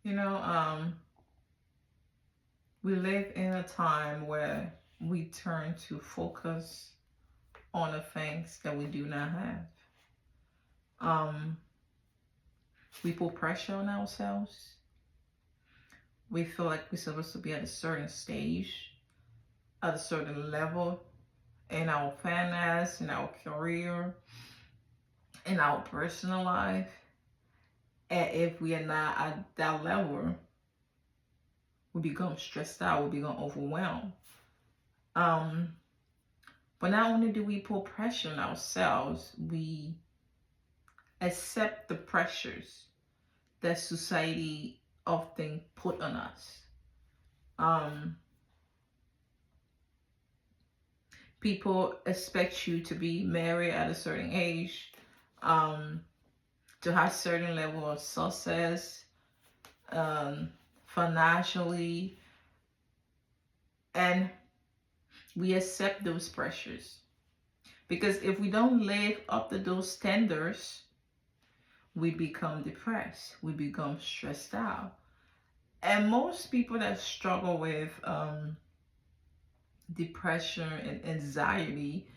You know, we live in a time where we turn to focus on the things that we do not have. Um, we put pressure on ourselves. We feel like we're supposed to be at a certain stage, at a certain level in our finance, in our career, in our personal life. And if we are not at that level, we become stressed out, we become overwhelmed. Um, but not only do we put pressure on ourselves, we accept the pressures that society often put on us. Um, People expect you to be married at a certain age, um, to have certain level of success, um, financially, and we accept those pressures because if we don't live up to those standards, we become depressed, we become stressed out. And most people that struggle with depression and anxiety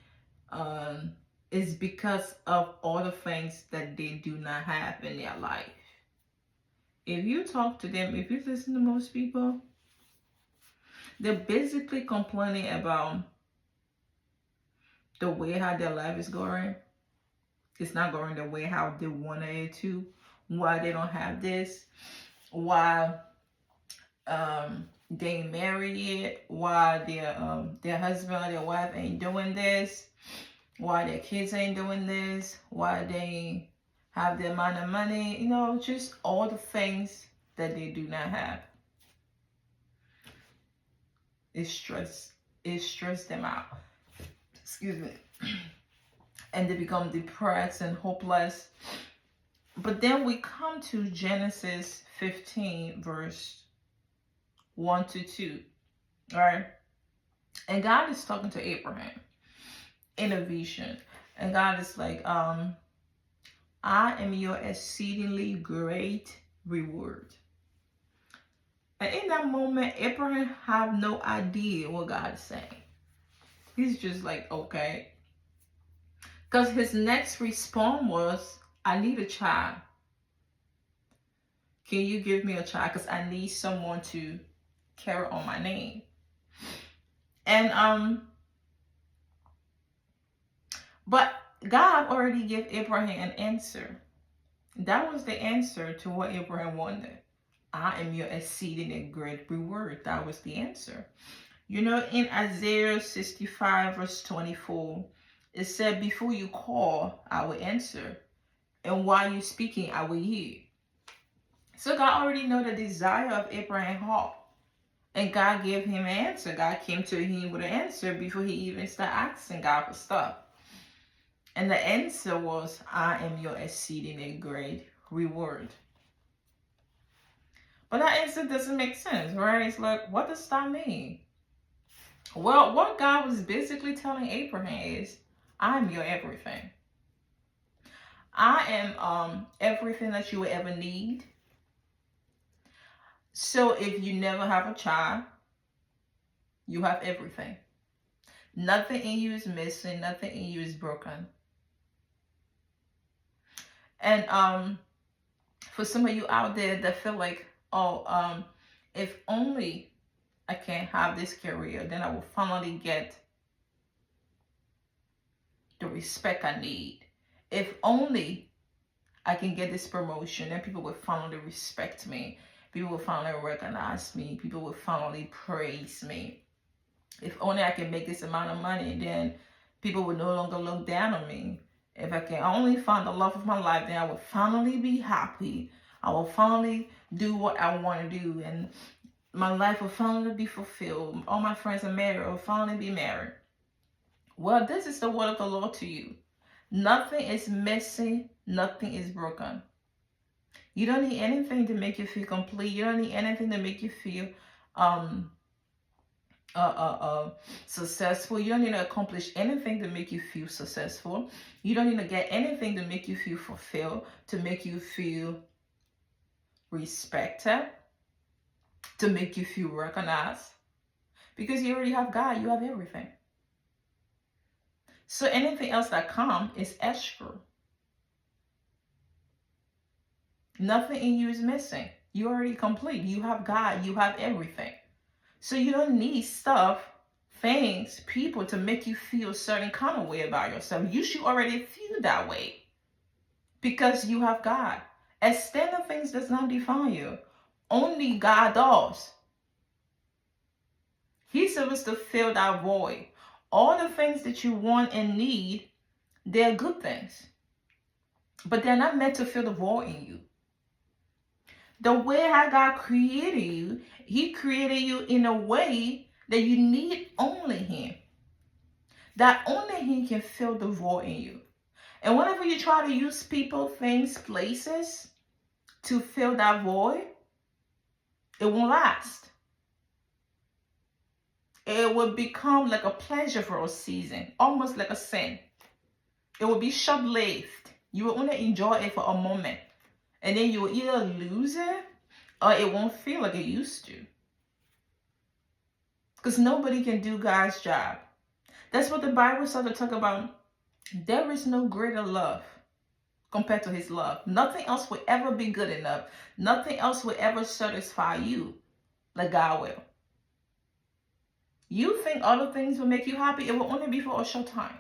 um, is because of all the things that they do not have in their life. If you talk to them, if you listen to most people, they're basically complaining about the way how their life is going. It's not going the way how they wanted it to. Why they don't have this? Why they ain't married yet? Why their husband or their wife ain't doing this? Why their kids ain't doing this? Why they have the amount of money? You know, just all the things that they do not have. It stress it stress them out. Excuse me. And they become depressed and hopeless. But then we come to Genesis 15, verse 1 to 2. All right. And God is talking to Abraham in a vision. And God is like, I am your exceedingly great reward. And in that moment, Abraham have no idea what God is saying. He's just like, okay. Because his next response was, I need a child. Can you give me a child? Because I need someone to carry on my name. And but God already gave Abraham an answer. That was the answer to what Abraham wanted. I am your exceeding and great reward. That was the answer. You know, in Isaiah 65, verse 24, it said, before you call, I will answer. And while you're speaking, I will hear. So God already know the desire of Abraham's heart. And God gave him an answer. God came to him with an answer before he even started asking God for stuff. And the answer was, I am your exceeding and great reward. But that answer doesn't make sense, right? It's like, what does that mean? Well, what God was basically telling Abraham is, I'm your everything. I am everything that you will ever need. So if you never have a child, you have everything. Nothing in you is missing, nothing in you is broken. And for some of you out there that feel like, oh, if only I can have this career, then I will finally get the respect I need. If only I can get this promotion, then people will finally respect me. People will finally recognize me. People will finally praise me. If only I can make this amount of money, then people will no longer look down on me. If I can only find the love of my life, then I will finally be happy. I will finally do what I want to do, and my life will finally be fulfilled. All my friends are married, will finally be married. Well, this is the word of the Lord to you. Nothing is missing, nothing is broken. You don't need anything to make you feel complete. You don't need anything to make you feel um successful. You don't need to accomplish anything to make you feel successful. You don't need to get anything to make you feel fulfilled, to make you feel respected, to make you feel recognized. Because you already have God, you have everything. So anything else that comes is extra. Nothing in you is missing. You're already complete. You have God, you have everything. So you don't need stuff, things, people to make you feel a certain kind of way about yourself. You should already feel that way because you have God. External things does not define you. Only God does. He's supposed to fill that void. All the things that you want and need, they're good things. But they're not meant to fill the void in you. The way how God created you, He created you in a way that you need only Him. That only He can fill the void in you. And whenever you try to use people, things, places to fill that void, it won't last. It will become like a pleasure for a season, almost like a sin. It will be short-lived. You will only enjoy it for a moment. And then you will either lose it or it won't feel like it used to. Because nobody can do God's job. That's what the Bible started to talk about. There is no greater love compared to His love. Nothing else will ever be good enough. Nothing else will ever satisfy you like God will. You think other things will make you happy, it will only be for a short time.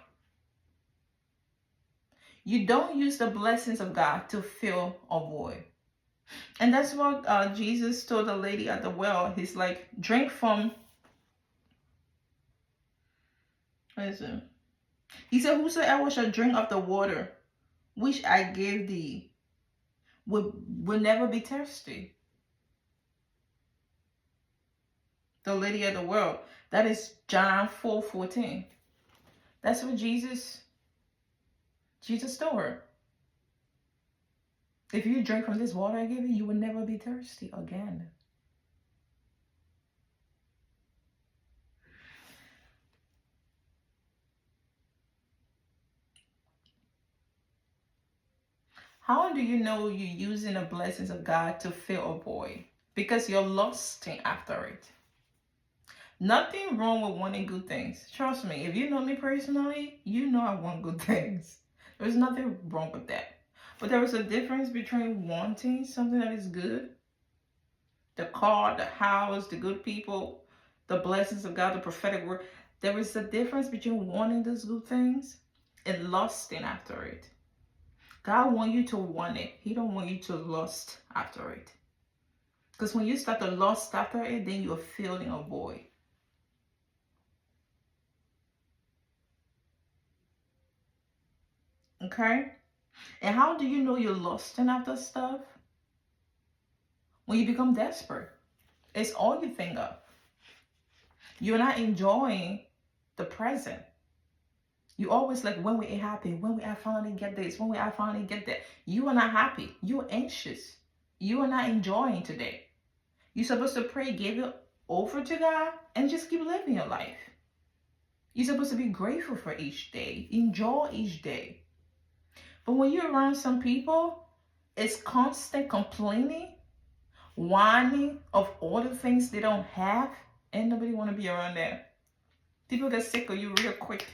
You don't use the blessings of God to fill a void. And that's what Jesus told the lady at the well. He's like, drink from, what is it? He said, whosoever shall drink of the water which I gave thee will never be thirsty. The lady at the well. That is John 4:14. That's what Jesus told her. If you drink from this water I gave you, you will never be thirsty again. How do you know you're using the blessings of God to fill a void? Because you're lusting after it. Nothing wrong with wanting good things. Trust me, if you know me personally, you know I want good things. There's nothing wrong with that. But there is a difference between wanting something that is good, the car, the house, the good people, the blessings of God, the prophetic word. There is a difference between wanting those good things and lusting after it. God wants you to want it. He don't want you to lust after it. Because when you start to lust after it, then you're filling a void. Okay? And how do you know you're lusting after stuff? When you become desperate. It's all you think of. You're not enjoying the present. You always like, when will it happen? When will I finally get this? When will I finally get that? You are not happy. You're anxious. You are not enjoying today. You're supposed to pray, give it over to God, and just keep living your life. You're supposed to be grateful for each day. Enjoy each day. But when you're around some people, it's constant complaining, whining of all the things they don't have, and nobody want to be around that. People get sick of you real quick.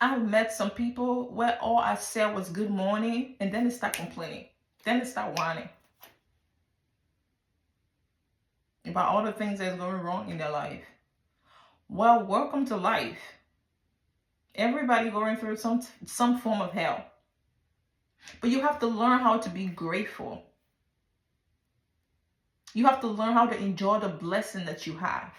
I've met some people where all I said was good morning, and then they start complaining. Then they start whining about all the things that's going wrong in their life. Well, welcome to life. Everybody going through some form of hell. But you have to learn how to be grateful. You have to learn how to enjoy the blessing that you have.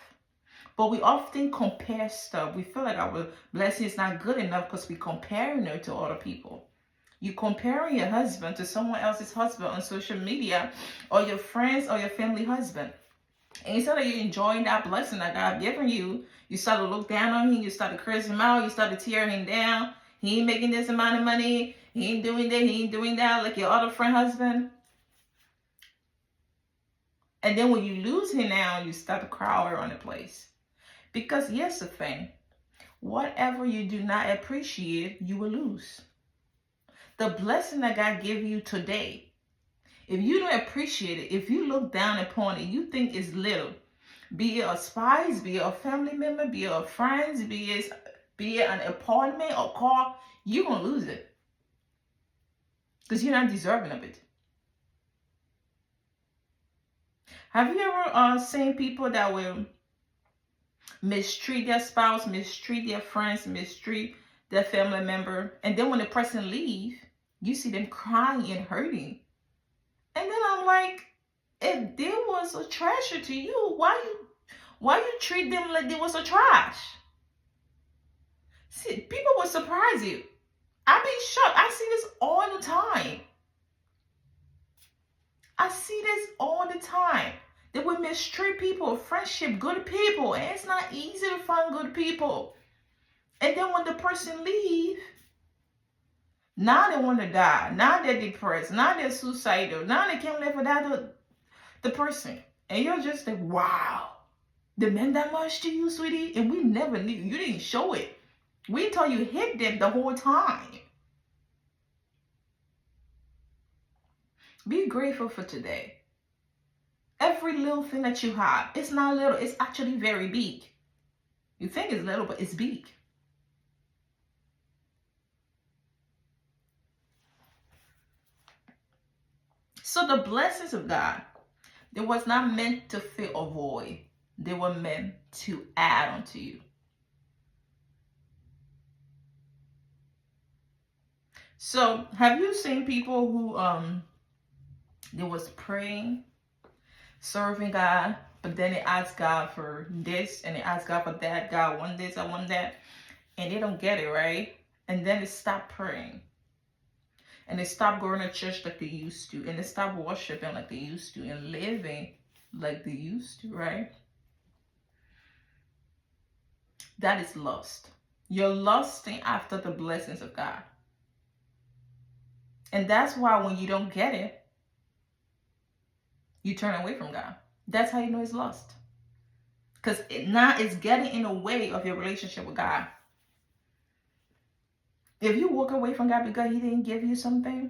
But we often compare stuff. We feel like our blessing is not good enough because we're comparing it to other people. You're comparing your husband to someone else's husband on social media, or your friends or your family husband. And instead of you enjoying that blessing that God given you, you start to look down on him, you start to curse him out, you start to tear him down. He ain't making this amount of money, he ain't doing that, he ain't doing that, like your other friend husband. And then when you lose him now, you start to cry around the place. Because here's the thing, whatever you do not appreciate, you will lose. The blessing that God gave you today, If you don't appreciate it, if you look down upon it, you think it's little, be it a spouse, be it a family member, be it a friend, be it an apartment or car, you're going to lose it. Because you're not deserving of it. Have you ever seen people that will mistreat their spouse, mistreat their friends, mistreat their family member, and then when the person leave, you see them crying and hurting? And then I'm like, if they was a treasure to you, why you treat them like they was a trash? See, people will surprise you. I be shocked. I see this all the time. I see this all the time. They will mistreat people, friendship, good people. And it's not easy to find good people. And then when the person leave, now they want to die. Now they're depressed. Now they're suicidal. Now they can't live without the person. And you're just like, wow. They meant that much to you, sweetie? And we never knew. You didn't show it. We thought you hit them the whole time. Be grateful for today. Every little thing that you have, it's not little. It's actually very big. You think it's little, but it's big. So the blessings of God, they was not meant to fill a void. They were meant to add onto you. So have you seen people who they was praying, serving God, but then they ask God for this and they ask God for that. God, I want this, I want that. And they don't get it, right? And then they stop praying. And they stop going to church like they used to. And they stop worshiping like they used to and living like they used to, right? That is lust. You're lusting after the blessings of God. And that's why when you don't get it, you turn away from God. That's how you know it's lust. Because now it's getting in the way of your relationship with God. If you walk away from God because He didn't give you something,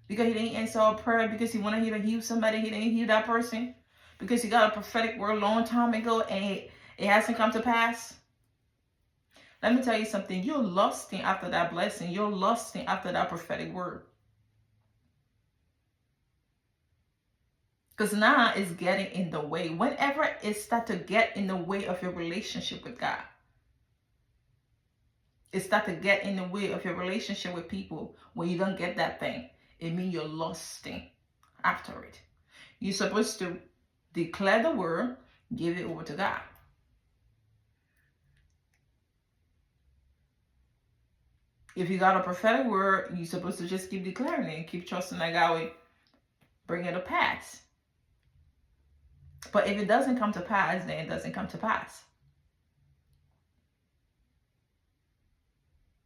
because He didn't answer a prayer, because He wanted you to heal somebody, He didn't heal that person, because He got a prophetic word a long time ago and it hasn't come to pass, let me tell you something. You're lusting after that blessing. You're lusting after that prophetic word. Because now it's getting in the way. Whenever it starts to get in the way of your relationship with God, it starts to get in the way of your relationship with people when you don't get that thing. It means you're lusting after it. You're supposed to declare the word, give it over to God. If you got a prophetic word, you're supposed to just keep declaring it and keep trusting that God will bring it to pass. But if it doesn't come to pass, then it doesn't come to pass.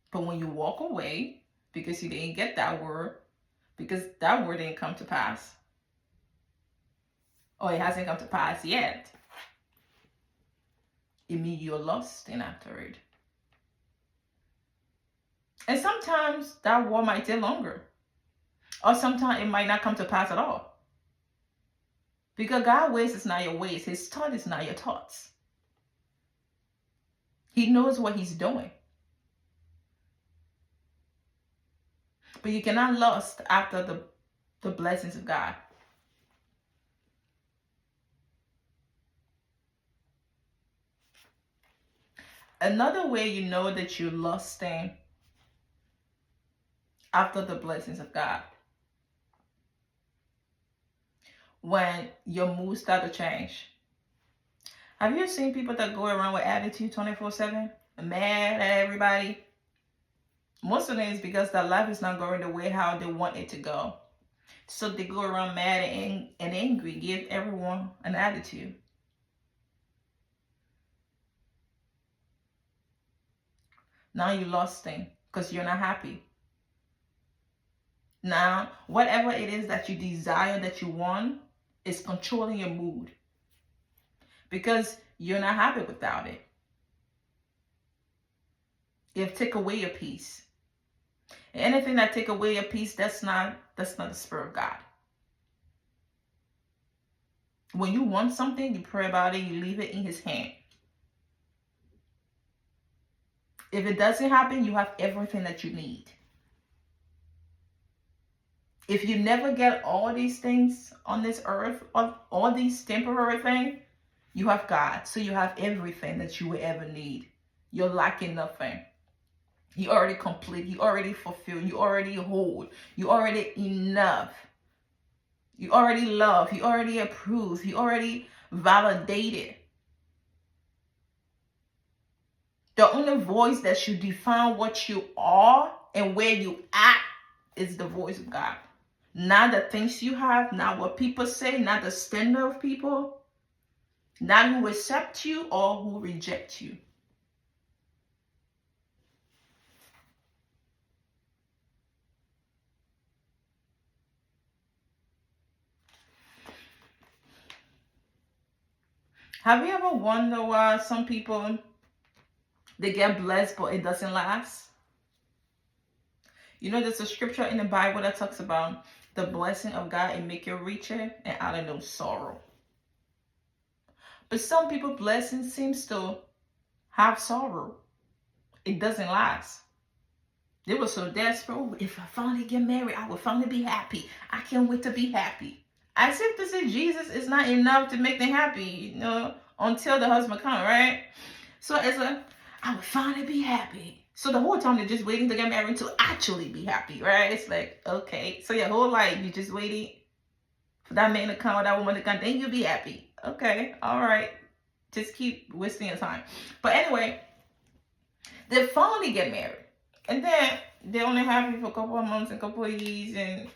But when you walk away because you didn't get that word, because that word didn't come to pass, or it hasn't come to pass yet, it means you're lusting after it. And sometimes that word might take longer. Or sometimes it might not come to pass at all. Because God's ways is not your ways. His thought is not your thoughts. He knows what He's doing. But you cannot lust after the blessings of God. Another way you know that you're lusting after the blessings of God, when your mood start to change. Have you seen people that go around with attitude 24/7, mad at everybody? Most of it is because their life is not going the way how they want it to go. So they go around mad and angry, give everyone an attitude. Now you're lusting because you're not happy. Now, whatever it is that you desire, that you want, is controlling your mood. Because you're not happy without it. It take away your peace. Anything that take away your peace, that's not the Spirit of God. When you want something, you pray about it, you leave it in his hand. If it doesn't happen, you have everything that you need. If you never get all these things on this earth, all these temporary things, you have God. So you have everything that you will ever need. You're lacking nothing. You already complete. You already fulfilled. You already whole. You already enough. You already love. You already approve. You already validated. The only voice that should define what you are and where you at is the voice of God. Not the things you have, not what people say, not the standard of people, not who accept you or who reject you. Have you ever wondered why some people, they get blessed but it doesn't last? You know, there's a scripture in the Bible that talks about the blessing of God and make you richer and out of no sorrow. But some people blessing seems to have sorrow. It doesn't last. They were so desperate. Oh, if I finally get married, I will finally be happy. I can't wait to be happy. As if to say Jesus is not enough to make them happy, you know, until the husband comes, right? So it's like, I will finally be happy. So the whole time they're just waiting to get married to actually be happy, right? It's like, okay. So your whole life, you're just waiting for that man to come or that woman to come, then you'll be happy. Okay, all right. Just keep wasting your time. But anyway, they finally get married. And then they only happy for a couple of months and a couple of years, and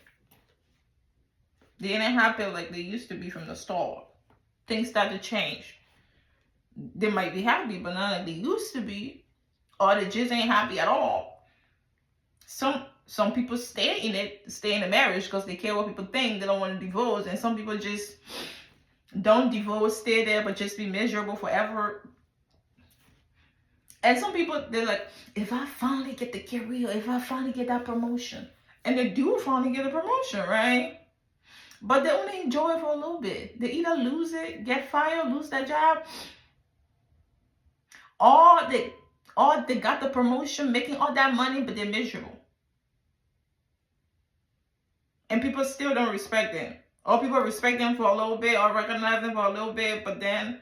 they ain't happy like they used to be from the start. Things start to change. They might be happy, but not like they used to be, or they just ain't happy at all. Some people stay in the marriage because they care what people think. They don't want to divorce, and some people just don't divorce, stay there, but just be miserable forever. And some people, they're like, if I finally get the career, if I finally get that promotion. And they do finally get a promotion, right? But they only enjoy it for a little bit. They either lose it, get fired, lose their job, or they got the promotion, making all that money, but they're miserable. And people still don't respect them. Or people respect them for a little bit or recognize them for a little bit, but then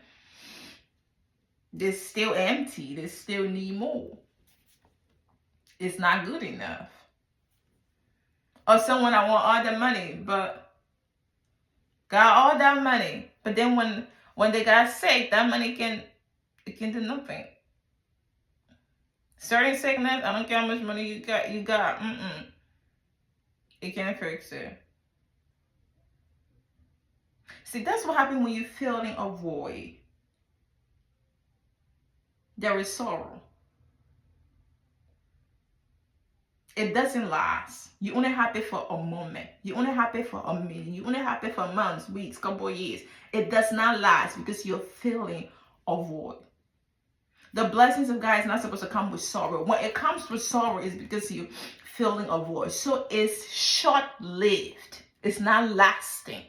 they're still empty. They still need more. It's not good enough. Or someone that want all the money, but got all that money, but then when they got sick, that money can do nothing. Certain sickness, I don't care how much money you got. It can't fix it. See, that's what happens when you're feeling a void. There is sorrow. It doesn't last. You're only happy for a moment. You're only happy for a minute. You're only happy for months, weeks, couple of years. It does not last because you're feeling a void. The blessings of God is not supposed to come with sorrow. When it comes with sorrow, it's because you're feeling a void. So it's short-lived. It's not lasting.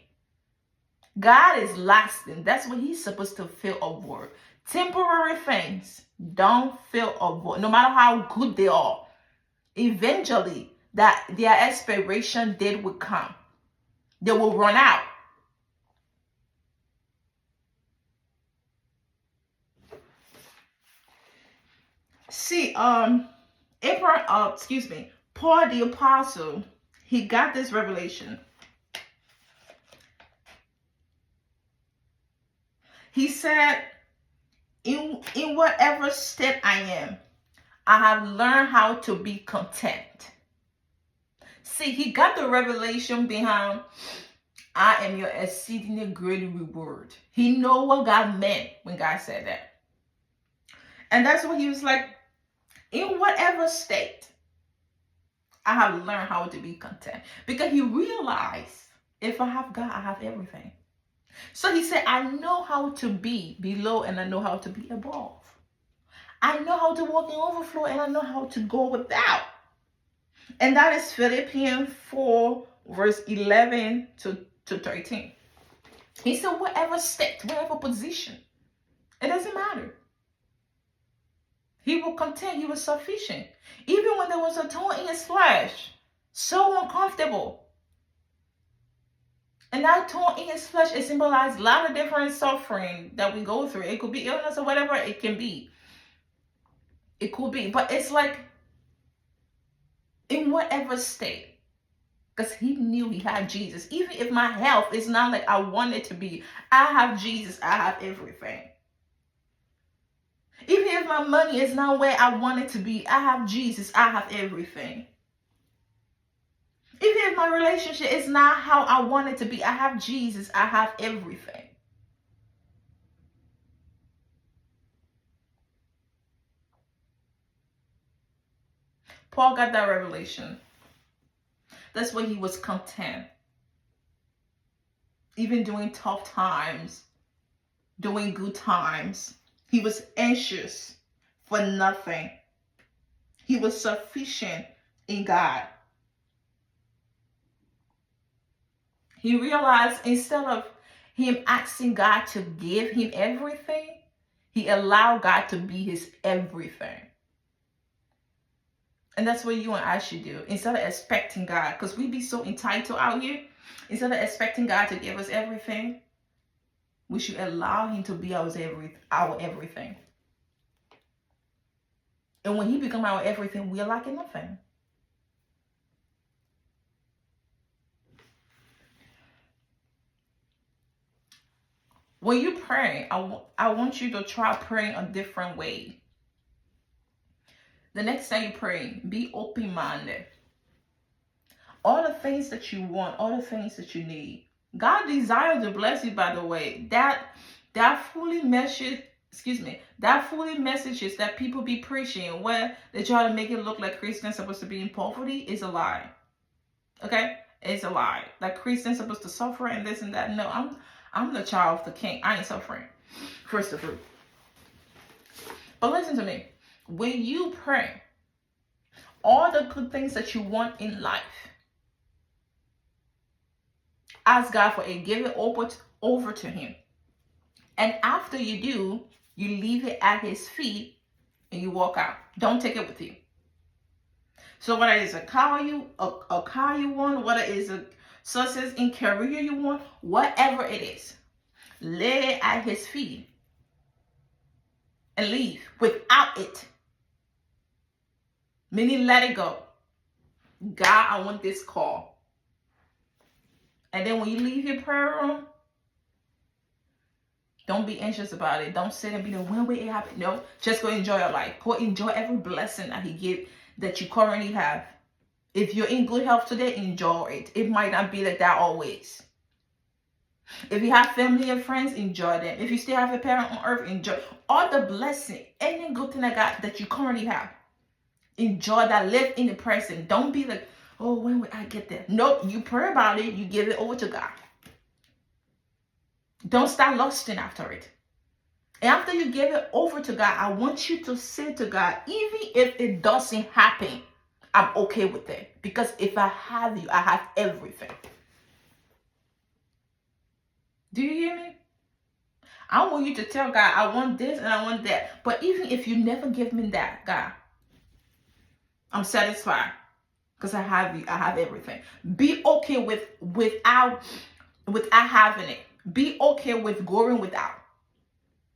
God is lasting. That's what he's supposed to fill a void. Temporary things don't fill a void, no matter how good they are. Eventually, that their expiration date will come. They will run out. See, Paul the apostle, he got this revelation. He said, in whatever state I am, I have learned how to be content. See, he got the revelation behind, I am your exceedingly great reward. He know what God meant when God said that. And that's what he was like, in whatever state, I have learned how to be content. Because he realized, if I have God, I have everything. So he said, I know how to be below and I know how to be above. I know how to walk in overflow and I know how to go without. And that is Philippians 4, verse 11 to 13. He said, whatever state, whatever position, it doesn't matter. He will content, he was sufficient. Even when there was a thorn in his flesh, so uncomfortable. And that thorn in his flesh, it symbolized a lot of different suffering that we go through. It could be illness or whatever it can be. It could be. But it's like, in whatever state, because he knew he had Jesus. Even if my health is not like I want it to be, I have Jesus, I have everything. Even if my money is not where I want it to be, I have Jesus, I have everything. Even if my relationship is not how I want it to be, I have Jesus, I have everything. Paul got that revelation. That's why he was content. Even during tough times, during good times, he was anxious for nothing. He was sufficient in God. He realized instead of him asking God to give him everything, he allowed God to be his everything. And that's what you and I should do. Instead of expecting God, because we be so entitled out here, instead of expecting God to give us everything, we should allow him to be our everything. And when he becomes our everything, we are lacking nothing. When you pray, I want you to try praying a different way. The next time you pray, be open-minded. All the things that you want, all the things that you need. God desires to bless you, by the way. That fully message, that fully messages that people be preaching where they try to make it look like Christians supposed to be in poverty is a lie. Okay? It's a lie. Like Christians supposed to suffer and this and that. No, I'm the child of the king. I ain't suffering. First of all. But listen to me. When you pray, all the good things that you want in life, ask God for it. Give it over to him. And after you do, you leave it at his feet and you walk out. Don't take it with you. So whether it's a car you want, whether it's a success in career you want, whatever it is, lay it at his feet and leave without it. Meaning let it go. God, I want this call. And then when you leave your prayer room, don't be anxious about it. Don't sit and be like, when will it happen? No, just go enjoy your life. Go enjoy every blessing that he gives that you currently have. If you're in good health today, enjoy it. It might not be like that always. If you have family and friends, enjoy them. If you still have a parent on earth, enjoy all the blessing, any good thing that you currently have. Enjoy that. Live in the present. Don't be like, oh, when will I get there? Nope, you pray about it. You give it over to God. Don't start lusting after it. And after you give it over to God, I want you to say to God, even if it doesn't happen, I'm okay with it. Because if I have you, I have everything. Do you hear me? I want you to tell God, I want this and I want that. But even if you never give me that, God, I'm satisfied. Because I have you, I have everything. Be okay without having it. Be okay with going without.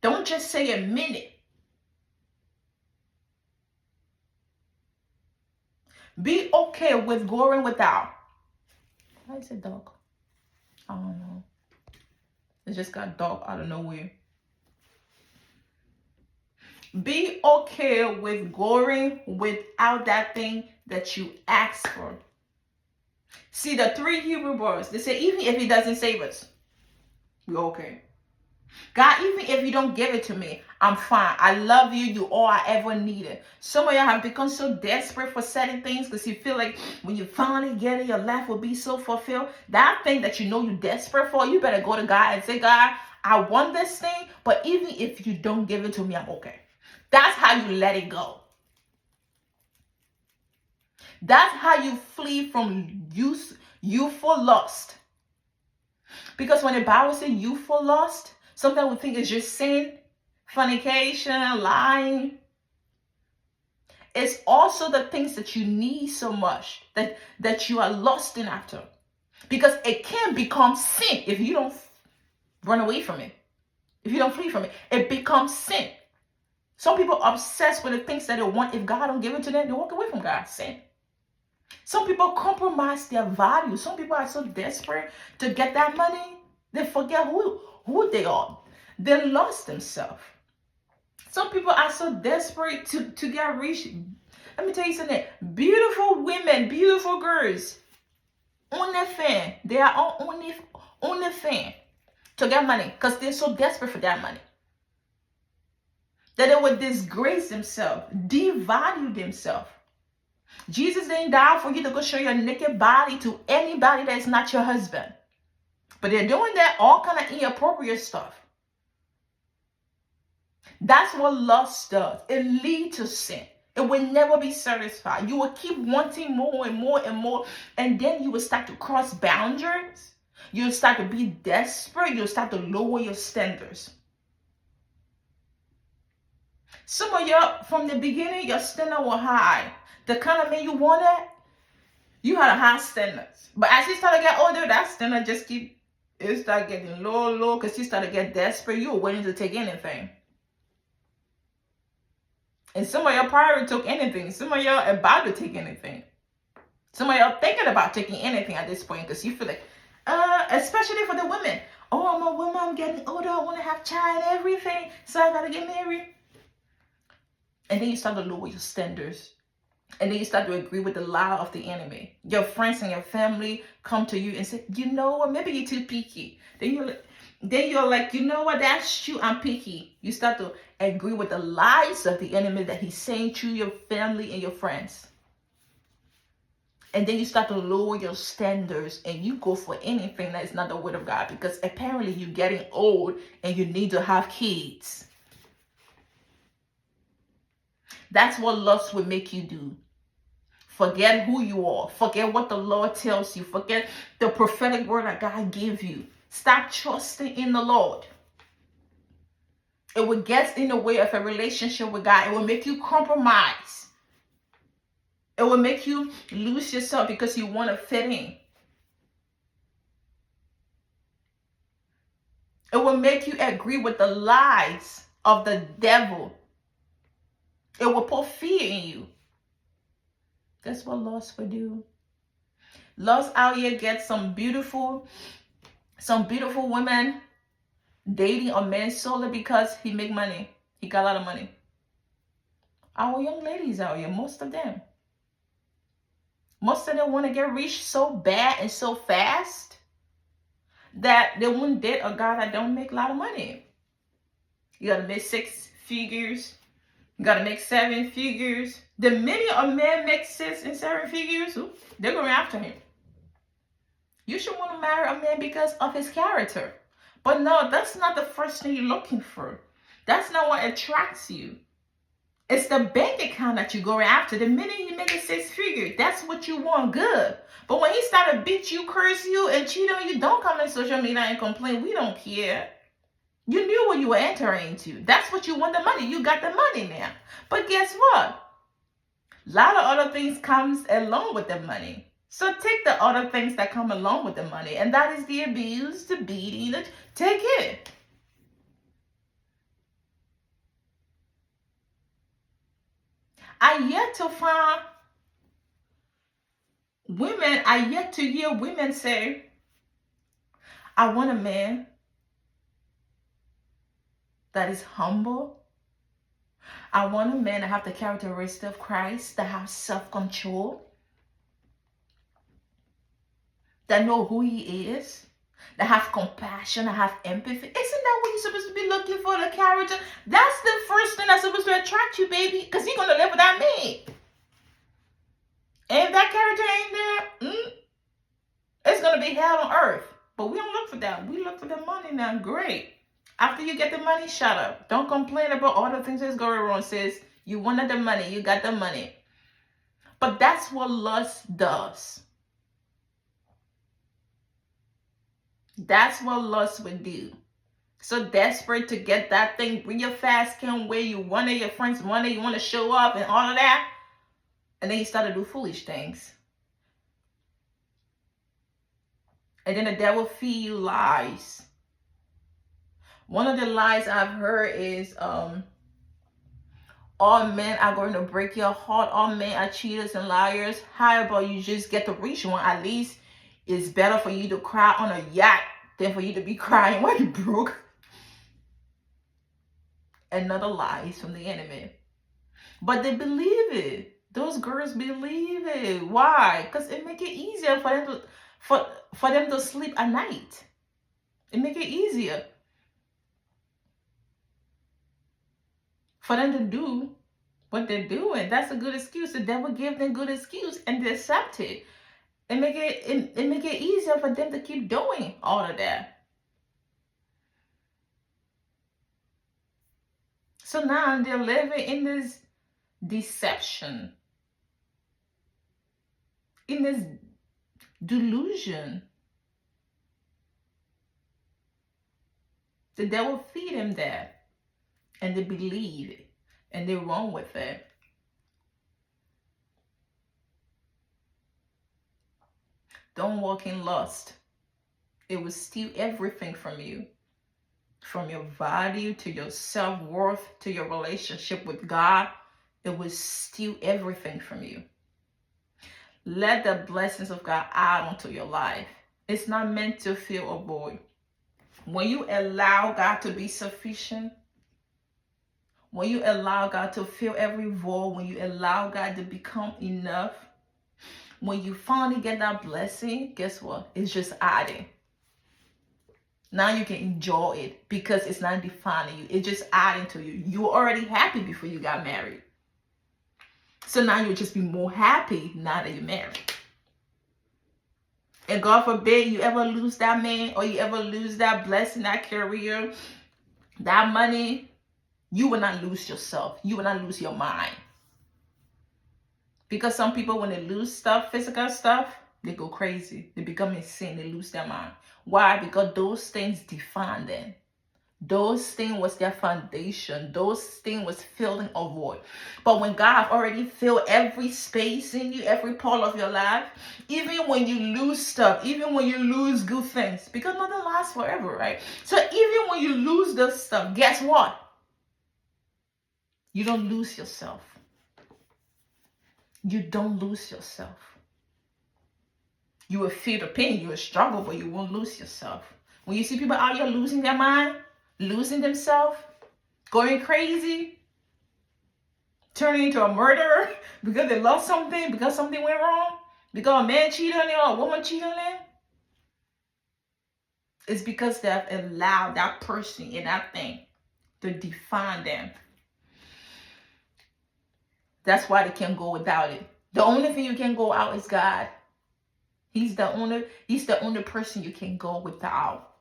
Don't just say a minute. Be okay with going without. Why is it dog? I don't know. It just got dark out of nowhere. Be okay with going without that thing that you asked for. See, the 3 Hebrew boys, they say, even if he doesn't save us, we're okay. God, even if you don't give it to me, I'm fine. I love you. You're all I ever needed. Some of y'all have become so desperate for certain things because you feel like when you finally get it, your life will be so fulfilled. That thing that you know you're desperate for, you better go to God and say, God, I want this thing, but even if you don't give it to me, I'm okay. That's how you let it go. That's how you flee from youthful lust. Because when the Bible says youthful lust, sometimes we think it's just sin, fornication, lying. It's also the things that you need so much that you are lusting after. Because it can become sin if you don't run away from it. If you don't flee from it, it becomes sin. Some people are obsessed with the things that they want. If God don't give it to them, they walk away from God. Sin. Some people compromise their value. Some people are so desperate to get that money, they forget who they are. They lost themselves. Some people are so desperate to get rich. Let me tell you something. Beautiful women, beautiful girls, OnlyFans. They are on OnlyFans to get money because they're so desperate for that money that they would disgrace themselves, devalue themselves. Jesus didn't die for you to go show your naked body to anybody that is not your husband. But they're doing that all kind of inappropriate stuff. That's what lust does. It leads to sin. It will never be satisfied. You will keep wanting more and more and more. And then you will start to cross boundaries. You'll start to be desperate. You'll start to lower your standards. Some of y'all, from the beginning, your standard was high. The kind of man you wanted, you had a high standards. But as you start to get older, that standard just it start getting low, because you start to get desperate. You were willing to take anything. And some of y'all probably took anything. Some of y'all about to take anything. Some of y'all thinking about taking anything at this point because you feel like, especially for the women. Oh, I'm a woman, I'm getting older, I want to have child and everything, so I got to get married. And then you start to lower your standards. And then you start to agree with the lie of the enemy. Your friends and your family come to you and say, you know what, maybe you're too picky. Then you're like, you know what, that's true, I'm picky. You start to agree with the lies of the enemy that he's saying to your family and your friends. And then you start to lower your standards and you go for anything that is not the word of God, because apparently you're getting old and you need to have kids. That's what lust will make you do. Forget who you are. Forget what the Lord tells you. Forget the prophetic word that God gave you. Stop trusting in the Lord. It will get in the way of a relationship with God. It will make you compromise. It will make you lose yourself because you want to fit in. It will make you agree with the lies of the devil. It will put fear in you. That's what lust will do. Lust out here gets some beautiful women dating a man solely because he make money. He got a lot of money. Our young ladies out here, most of them want to get rich so bad and so fast that they won't date a guy that don't make a lot of money. You got to make 6 figures. You got to make 7 figures. The minute a man makes 6 and 7 figures, they're going after him. You should want to marry a man because of his character. But no, that's not the first thing you're looking for. That's not what attracts you. It's the bank account that you go after. The minute you make a 6 figure, that's what you want, good. But when he start to beat you, curse you, and cheat on you, don't come on social media and complain. We don't care. You knew what you were entering into. That's what you want, the money. You got the money now. But guess what? A lot of other things comes along with the money. So take the other things that come along with the money. And that is the abuse, the beating. Take it. I yet to hear women say, I want a man that is humble. I want a man that have the characteristic of Christ, that have self-control, that know who he is, that have compassion, that have empathy. Isn't that what you're supposed to be looking for, the character? That's the first thing that's supposed to attract you, baby, because you're going to live without me. And if that character ain't there, it's going to be hell on earth. But we don't look for that. We look for the money now. Great. After you get the money, shut up. Don't complain about all the things that's going wrong, sis. You wanted the money. You got the money. But that's what lust does. That's what lust would do. So desperate to get that thing real fast, can't wait. You wanted your friends' money, you want to show up and all of that. And then you start to do foolish things. And then the devil feed you lies. One of the lies I've heard is all men are going to break your heart. All men are cheaters and liars. How about you just get the rich one? At least it's better for you to cry on a yacht than for you to be crying when you broke. Another lie is from the enemy. But they believe it. Those girls believe it. Why? Because it make it easier for them to for them to sleep at night. It make it easier for them to do what they're doing. That's a good excuse. The devil give them good excuse and they accept it. It make it easier for them to keep doing all of that. So now they're living in this deception, in this delusion. The devil feed them that, and they believe it, and they run with it. Don't walk in lust. It will steal everything from you, from your value to your self-worth to your relationship with God. It will steal everything from you. Let the blessings of God add onto your life. It's not meant to fill a void. When you allow God to be sufficient, when you allow God to fill every void, when you allow God to become enough, when you finally get that blessing, guess what? It's just adding. Now you can enjoy it because it's not defining you. It's just adding to you. You were already happy before you got married. So now you'll just be more happy now that you're married. And God forbid you ever lose that man or you ever lose that blessing, that career, that money, you will not lose yourself. You will not lose your mind. Because some people, when they lose stuff, physical stuff, they go crazy. They become insane. They lose their mind. Why? Because those things define them. Those things was their foundation. Those things was filling a void. But when God already filled every space in you, every part of your life, even when you lose stuff, even when you lose good things, because nothing lasts forever, right? So even when you lose this stuff, guess what? You don't lose yourself. You don't lose yourself. You will feel the pain, you will struggle, but you won't lose yourself. When you see people out here losing their mind, losing themselves, going crazy, turning into a murderer because they lost something, because something went wrong, because a man cheated on them or a woman cheated on them, it's because they've allowed that person and that thing to define them. That's why they can't go without it. The only thing you can go out is God. He's the only person you can go without.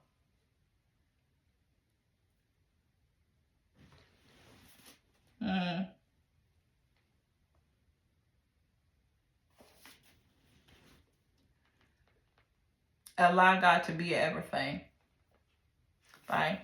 Allow God to be everything. Bye.